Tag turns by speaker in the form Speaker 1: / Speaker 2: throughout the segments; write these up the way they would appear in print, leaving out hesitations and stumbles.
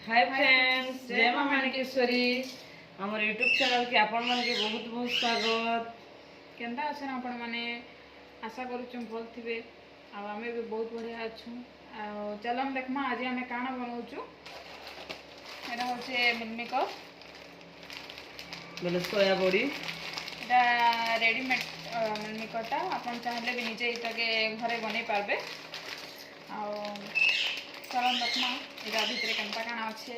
Speaker 1: Hi friends, जय मां माणिकेश्वरी। हमर यूट्यूब चैनल के आपण मन के बहुत बहुत स्वागत।
Speaker 2: केंता अछन आपण माने आशा करूछु भल थिबे आ हमें भी बहुत बढ़िया अछु। आ चल हम देखमा आज हमें काना बनाउछु। एटा होचे मिलमिकर
Speaker 1: बोले सोया बड़ी
Speaker 2: एटा रेडीमेड मिलमिकरटा आपण चाहले भी निजे इटा के घरे बनै पारबे। आ चल हम देखमा एटा भितरे केंता काना अच्छे।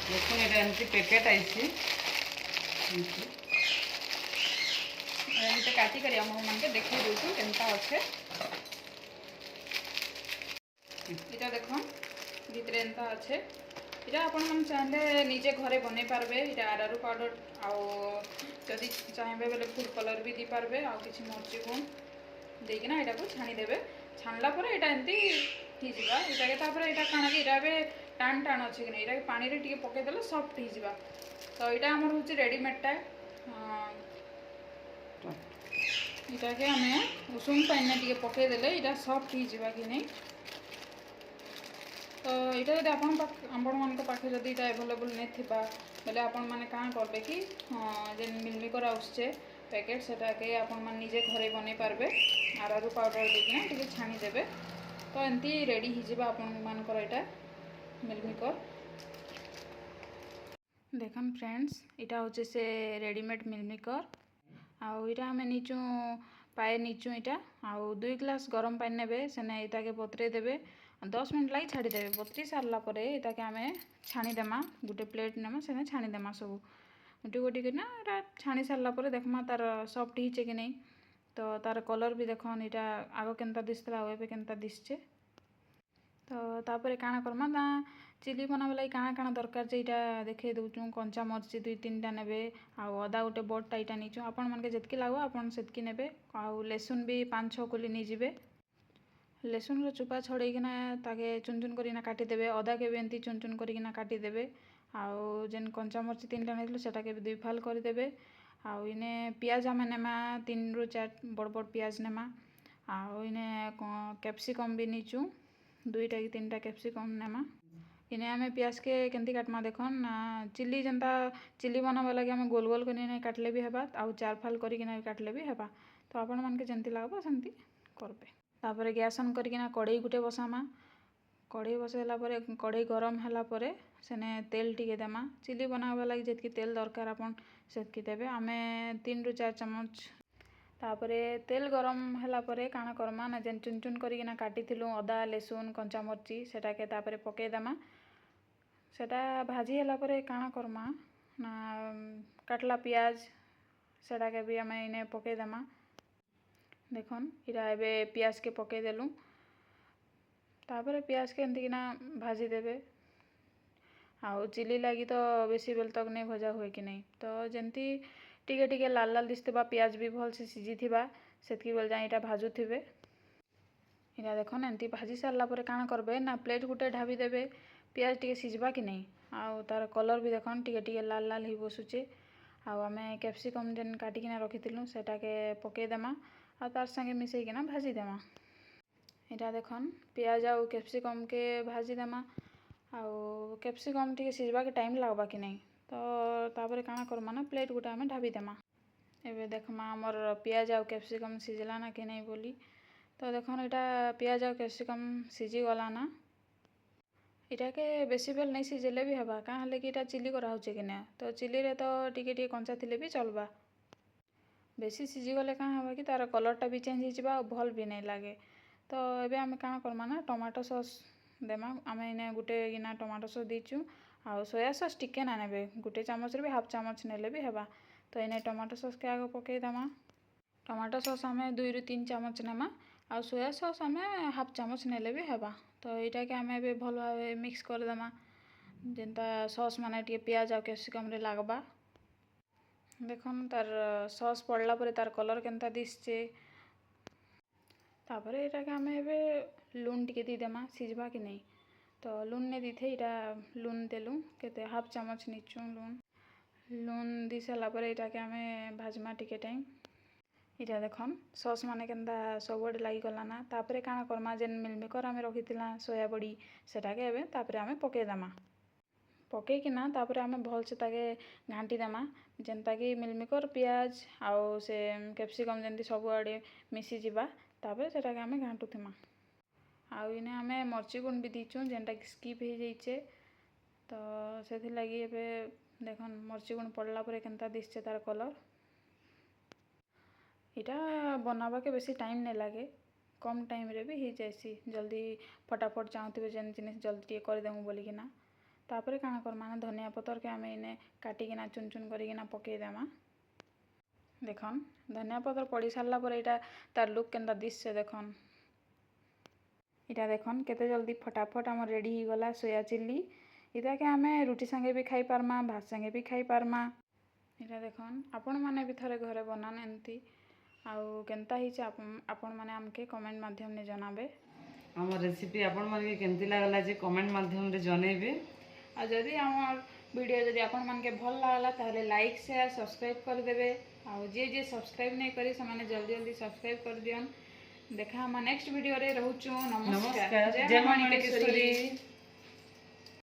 Speaker 1: देखो एटा एमती पैकेट आइसी
Speaker 2: एमती काटी करी हम मन के देखै देछु केंता अच्छे। इटा देखो भितरे एंता अच्छे। इटा आपण मन चाहले निजे घरे बनै पारबे। इटा आरारू पाउडर आउ जदि चाहेबे बेले फूड कलर भी दी पारबे आउ किछि मर्ची गुण देकिना इटा को छाणी देबे। छाणला परे इटा एंती ही जिबा। इटा के तापर इटा काना कि इटा बे टाण टाण अछि कि नै इटा पानी रे टिके पके देले सॉफ्ट ही जिबा। तो इटा हमर होछि रेडीमेड टा। इटा के हमें उषुम पानी ने टिके पके देले इटा सॉफ्ट ही जिबा कि नै। तो यहाँ जब आपण मान पाखे जब यहाँ एभेलेबल नहीं थिबा बेले आपण माने काण करबे कि जेन मिलमिकर आउचे पैकेट सेटा के आपण मान निजे घरे बनै पारबे। आरारू पाउडर देकिना टिके छाणी देबे तो एंती रेडी ही जिबा आपण मानकर एटा मिलमिकर। देखन फ्रेंड्स इटा होचे से रेडीमेड मिलमिकर आउ इटा हमें नीचू पाए नीचू इटा आउ 2 ग्लास गरम पानी नेबे सेने इटा के बतरे देबे 10 मिनट लगी छाड़ी देबे। बतरी सारला परे इटा के आमे छाणी देमा गुटे प्लेट नेमा सेने छाणी देमा सब गुटी गुटी के ना एटा छाणी सारला परे देखमा तार सॉफ्ट हिचे कि नहीं। तो तार कलर भी देखन इटा आगो केनता दिसतला एबे केनता दिसचे। तो तापर काना करमा ना चिली बनाबे लगी काना काना दरकार जे इटा देखे दउचु। कंचा मरची 2-3 टा नेबे आउ अदा गुटे बडटा इटा नीचु आपण मन के जेतकी लागो आपण सेतकी नेबे आउ लहसुन भी 5-6 कुली नी जिबे। लहसुन रो चुपा छड़ेकिना ताके चुन चुन करिना काटी देबे। अदा के भी एंती चुन चुन करिना काटी देबे आउ जेन कंचा मरची 3टा नेतलो सेटा के भी 2 फाल कर देबे। आउ इने प्याज हमें नेमा 3-4 बड़ बड़ प्याज नेमा आउ इने कैप्सिकम भी नीचू 2टा कि 3टा कैप्सिकम नेमा। इने हमें प्याज के केंती काटमा देखन चिली जनता चिली बनाबे लगे हमें गोल गोल करिने काटले भी हेबा आउ 4 फाल करिना काटले भी हेबा। तो आपण मन के जेंती लागबो सेंती करबे। तापर गैस ऑन करिकिना कढ़ई गुटे बसामा। कढ़ई बसैला परे कढ़ई गरम होला परे सेने तेल टिके देमा। चिली बनाबे लगी जेतकी तेल दरकार आपण सेतकी देबे। आमे 3-4 चम्मच तापरे तेल गरम होला परे काना करमा ना जेन चुन चुन करिकिना काटिथिलु अदा लहसुन कंचा मरची सेटा के तापरे पके देमा। सेटा भाजी होला परे काना करमा ना काटला प्याज सेटा के भी हमें इने पके देमा। देखन इरा एबे प्याज के पके देलु तापर प्याज के एंती किना भाजी देबे। आउ चिली लगी तो बेसी बेल तक नहीं भजा हुए कि नहीं। तो जेंती टिके टिके लाल लाल दिसथिबा प्याज भी भल से सिझी थिबा सेतकी बेल जाई इटा भाजु थिबे। इरा देखन एंती भाजी सारला परे काना करबे ना प्लेट गुटे ढाबी देबे प्याज टिके सिझबा कि नहीं। आउ तार कलर भी देखन टिके टिके लाल लाल ही बसुचे। आउ हमें कैप्सिकम जेन काटिकिना रखिथिलु सेटा के पके देमा आ तार संगे मिसई किना भाजी देमा। इटा देखन प्याज आउ कैप्सिकम के भाजी देमा आउ कैप्सिकम टिके सिझबा के टाइम लागबा कि नहीं। तो तापर काना करमा ना प्लेट गुटा हमें ढाबी देमा। एबे देखमा हमर प्याज आउ कैप्सिकम सिझला ना कि नहीं बोली। तो देखन इटा प्याज आउ कैप्सिकम सिझी गला ना। इटा के बेसी बेल नहीं सिझले भी हेबा का हले कि इटा चिली करा होचे कि ना। तो चिली रे तो टिके टिके कंचा थिले भी चलबा। बेसी सिझी गले कहाँ हवा कि तार कलरटा भी चेंज हो जाबा भल भी नहीं लागे। तो एबे आमे काना करमा ना टमाटो सॉस देमा। आमे इने गुटे गिना टमाटो सॉस दीचु आउ सोया सॉस टिके ना नेबे गुटे चामच रे भी हाफ चामच नेले भी हेबा। तो इने टमाटो सॉस के आगे पके देमा। टमाटो सॉस आमे 2-3 चामच नेमा आउ सोया सॉस आमे हाफ चामच नेले भी हेबा। तो इटा के आमे एबे भल भाबे मिक्स कर देमा जेंता सॉस माने टिके प्याज आउ कैप्सिकम रे लागबा। देखन तार सॉस पड़ला परे तार कलर केनता दिसचे। तापर एटा के हमें एबे लून टिके दी देमा सिझबा कि नहीं। तो लून ने दी थे इटा लून देलु केते हाफ चामच नीचू लून लून दी सारा पर ये आम भाजमा टिके टाइम इटा देखन सस माने केंदा सबुआडे लगी गला ना तापर काଣା करमा जेन मिलमेकर आम रखी सोया बड़ी सेटाके एबे तापर आम पकईदेमा पकईकिना तापर आम भलसे ताके घांटी देमा जेनता कि मिलमेकर पियाज आउ से कैप्सिकम जेंती सबुआडे मिसी जिबा तापर सेटाके आम घांटुथिमा आउ इने आम मर्ची गुंड भी दीचुं जेनटा कि स्किप हो जाइए तो से लगी एबे देखन मर्ची गुंड पड़ला पर केंता दिसছে तार कलर इटा बनावा के बेसी टाइम नहीं लगे कम टाइम रे भी हो जाएसी जल्दी फटाफट चाहूथे जेन जिनिस जल्दी टे करदेमु बोलिकिना तापर काଣା करमा ना धनिया पतर के आम इने काटिकिना चुन चुन करिकिना पकईदेमा देखन धनिया पतर पड़ी सारा पर इटा तार लुक केंता दिसছে देखन इटा देखन केते जल्दी फटाफट आम रेडी हो गला सोया चिल्ली इटा के आम रुटी संगे भी खाई पारमा भात संगे भी खाई पारमा इटा देखन आपण माने भी थरे घरे बनान एंती आउ केंता हिचे आपण माने आमके कमेंट माध्यम ने जनाबे
Speaker 1: आम रेसिपी आपण मानके केमती लागला जे कमेंट माध्यम रे जनेबे
Speaker 2: आ जदि आम वीडियो जदि आपण मानके भल लागला ताहले लाइक शेयर सब्सक्राइब कर देबे आउ जे सब्सक्राइब नहीं करी से माने जल्दी जल्दी सब्सक्राइब कर दियन देखा हम नेक्स्ट वीडियो रे रहूचु नमस्कार
Speaker 1: जय माणिकेश्वरी।